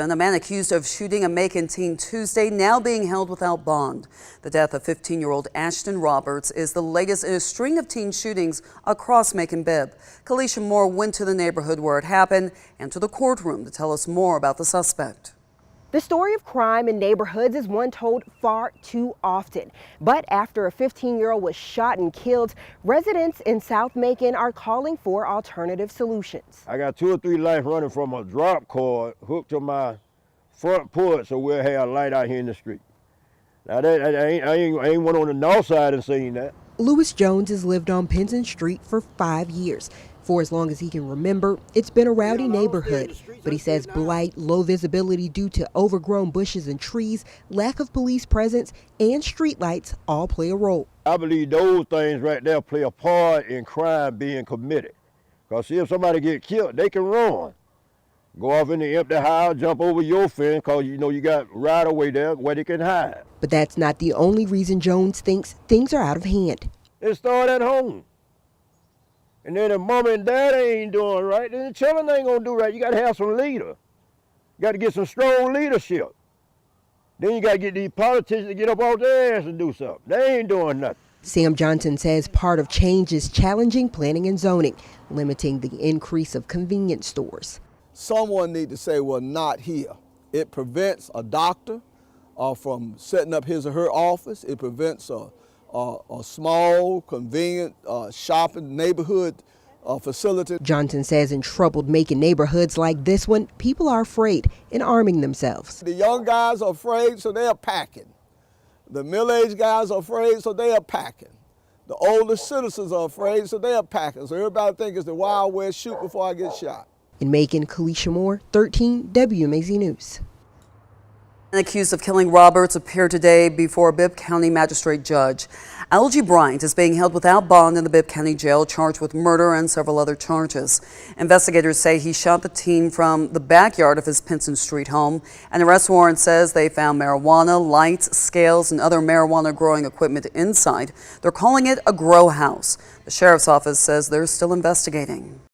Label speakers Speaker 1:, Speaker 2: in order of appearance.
Speaker 1: And a man accused of shooting a Macon teen Tuesday now being held without bond. The death of 15-year-old Ashton Roberts is the latest in a string of teen shootings across Macon Bibb. Kalisha Moore went to the neighborhood where it happened and to the courtroom to tell us more about the suspect.
Speaker 2: The story of crime in neighborhoods is one told far too often. But after a 15-year-old was shot and killed, residents in South Macon are calling for alternative solutions.
Speaker 3: I got 2 or 3 lights running from a drop cord hooked to my front porch, so we'll have a light out here in the street. Now, I ain't went on the north side and seen that.
Speaker 2: Lewis Jones has lived on Pinson Street for 5 years. For as long as he can remember, it's been a rowdy neighborhood, but he says blight, low visibility due to overgrown bushes and trees, lack of police presence, and streetlights all play a role.
Speaker 3: I believe those things right there play a part in crime being committed. Because see, if somebody get killed, they can run. Go off in the empty house, jump over your fence, because you know you got right away there where they can hide.
Speaker 2: But that's not the only reason Jones thinks things are out of hand.
Speaker 3: It started at home. And then if mama and dad ain't doing right, then the children ain't gonna do right. You gotta have some leader. You gotta get some strong leadership. Then you gotta get these politicians to get up off their ass and do something. They ain't doing nothing.
Speaker 2: Sam Johnson says part of change is challenging planning and zoning, limiting the increase of convenience stores.
Speaker 4: Someone need to say, well, not here. It prevents a doctor from setting up his or her office. It prevents a small, convenient shopping neighborhood facility.
Speaker 2: Johnson says in troubled Macon neighborhoods like this one, people are afraid and arming themselves.
Speaker 4: The young guys are afraid, so they are packing. The middle-aged guys are afraid, so they are packing. The older citizens are afraid, so they are packing. So everybody thinks it's the Wild West, shoot before I get shot.
Speaker 2: In Macon, Kalisha Moore, 13 WMAZ News.
Speaker 1: An accused of killing Roberts appeared today before a Bibb County magistrate judge. Algie Bryant is being held without bond in the Bibb County jail, charged with murder and several other charges. Investigators say he shot the teen from the backyard of his Pinson Street home. An arrest warrant says they found marijuana, lights, scales, and other marijuana growing equipment inside. They're calling it a grow house. The sheriff's office says they're still investigating.